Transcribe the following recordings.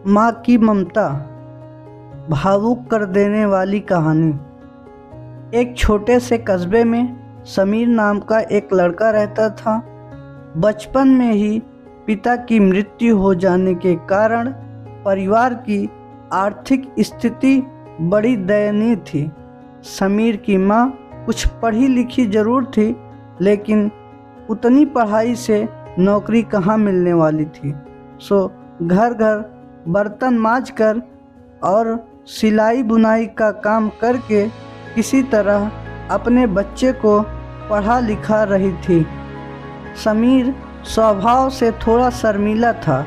माँ की ममता, भावुक कर देने वाली कहानी। एक छोटे से कस्बे में समीर नाम का एक लड़का रहता था। बचपन में ही पिता की मृत्यु हो जाने के कारण परिवार की आर्थिक स्थिति बड़ी दयनीय थी। समीर की माँ कुछ पढ़ी लिखी जरूर थी, लेकिन उतनी पढ़ाई से नौकरी कहाँ मिलने वाली थी। सो घर घर बर्तन मांज कर और सिलाई बुनाई का काम करके किसी तरह अपने बच्चे को पढ़ा लिखा रही थी। समीर स्वभाव से थोड़ा शर्मीला था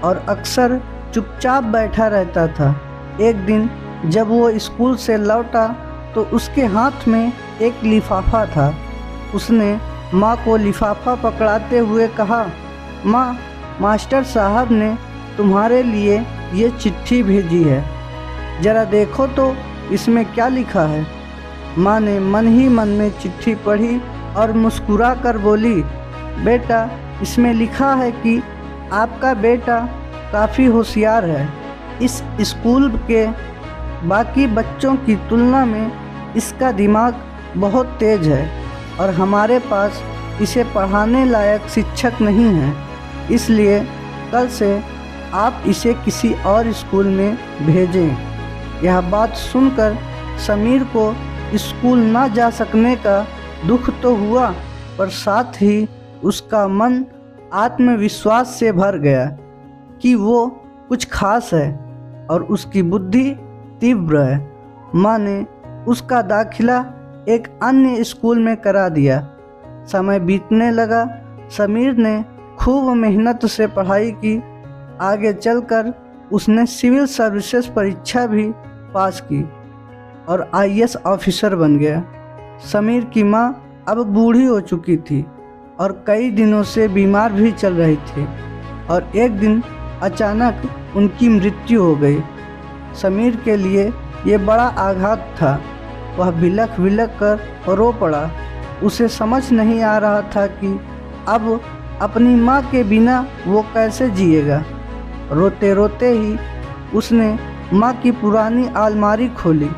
और अक्सर चुपचाप बैठा रहता था। एक दिन जब वो स्कूल से लौटा तो उसके हाथ में एक लिफाफा था। उसने माँ को लिफाफा पकड़ाते हुए कहा, माँ, मास्टर साहब ने तुम्हारे लिए ये चिट्ठी भेजी है, ज़रा देखो तो इसमें क्या लिखा है। माँ ने मन ही मन में चिट्ठी पढ़ी और मुस्कुरा कर बोली, बेटा, इसमें लिखा है कि आपका बेटा काफ़ी होशियार है। इस स्कूल के बाकी बच्चों की तुलना में इसका दिमाग बहुत तेज है और हमारे पास इसे पढ़ाने लायक शिक्षक नहीं है, इसलिए कल से आप इसे किसी और स्कूल में भेजें। यह बात सुनकर समीर को स्कूल ना जा सकने का दुख तो हुआ, पर साथ ही उसका मन आत्मविश्वास से भर गया कि वो कुछ खास है और उसकी बुद्धि तीव्र है। माँ ने उसका दाखिला एक अन्य स्कूल में करा दिया। समय बीतने लगा। समीर ने खूब मेहनत से पढ़ाई की। आगे चलकर उसने सिविल सर्विसेज परीक्षा भी पास की और आईएएस ऑफिसर बन गया। समीर की माँ अब बूढ़ी हो चुकी थी और कई दिनों से बीमार भी चल रही थी और एक दिन अचानक उनकी मृत्यु हो गई। समीर के लिए ये बड़ा आघात था। वह बिलख बिलख कर रो पड़ा। उसे समझ नहीं आ रहा था कि अब अपनी माँ के बिना वो कैसे जिएगा। रोते रोते ही उसने माँ की पुरानी अलमारी खोली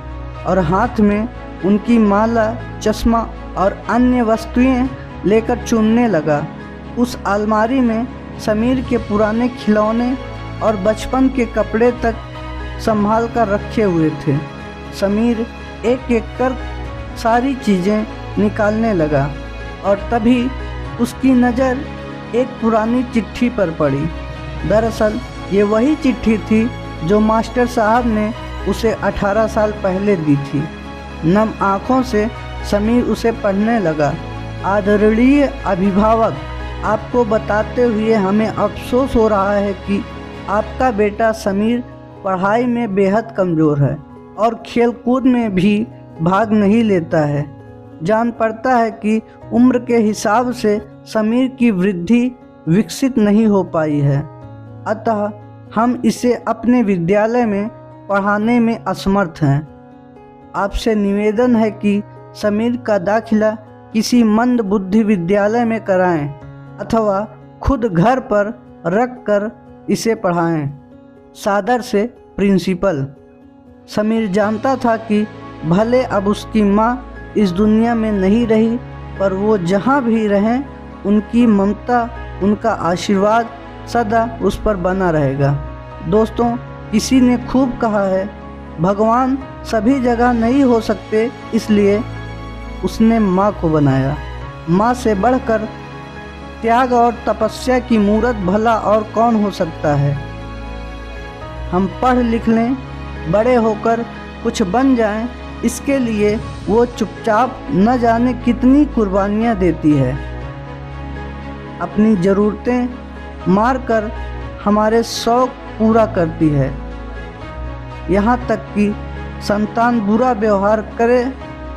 और हाथ में उनकी माला, चश्मा और अन्य वस्तुएं लेकर चुनने लगा। उस अलमारी में समीर के पुराने खिलौने और बचपन के कपड़े तक संभाल कर रखे हुए थे। समीर एक एक कर सारी चीज़ें निकालने लगा और तभी उसकी नज़र एक पुरानी चिट्ठी पर पड़ी। दरअसल ये वही चिट्ठी थी जो मास्टर साहब ने उसे 18 साल पहले दी थी। नम आँखों से समीर उसे पढ़ने लगा। आदरणीय अभिभावक, आपको बताते हुए हमें अफसोस हो रहा है कि आपका बेटा समीर पढ़ाई में बेहद कमज़ोर है और खेलकूद में भी भाग नहीं लेता है। जान पड़ता है कि उम्र के हिसाब से समीर की वृद्धि विकसित नहीं हो पाई है, अतः हम इसे अपने विद्यालय में पढ़ाने में असमर्थ हैं। आपसे निवेदन है कि समीर का दाखिला किसी मंद बुद्धि विद्यालय में कराएं अथवा खुद घर पर रख कर इसे पढ़ाएं। सादर से, प्रिंसिपल। समीर जानता था कि भले अब उसकी माँ इस दुनिया में नहीं रही, पर वो जहाँ भी रहें उनकी ममता, उनका आशीर्वाद सदा उस पर बना रहेगा। दोस्तों, किसी ने खूब कहा है, भगवान सभी जगह नहीं हो सकते, इसलिए उसने माँ को बनाया। माँ से बढ़कर त्याग और तपस्या की मूरत भला और कौन हो सकता है। हम पढ़ लिख लें, बड़े होकर कुछ बन जाएं, इसके लिए वो चुपचाप न जाने कितनी कुर्बानियाँ देती है। अपनी ज़रूरतें मार कर हमारे शौक़ पूरा करती है। यहाँ तक कि संतान बुरा व्यवहार करे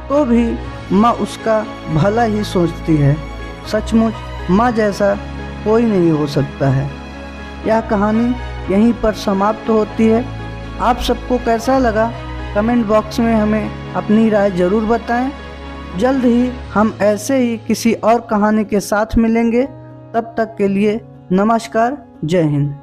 तो भी माँ उसका भला ही सोचती है। सचमुच माँ जैसा कोई नहीं हो सकता है। यह कहानी यहीं पर समाप्त होती है। आप सबको कैसा लगा कमेंट बॉक्स में हमें अपनी राय ज़रूर बताएं। जल्द ही हम ऐसे ही किसी और कहानी के साथ मिलेंगे। तब तक के लिए नमस्कार, जय हिंद।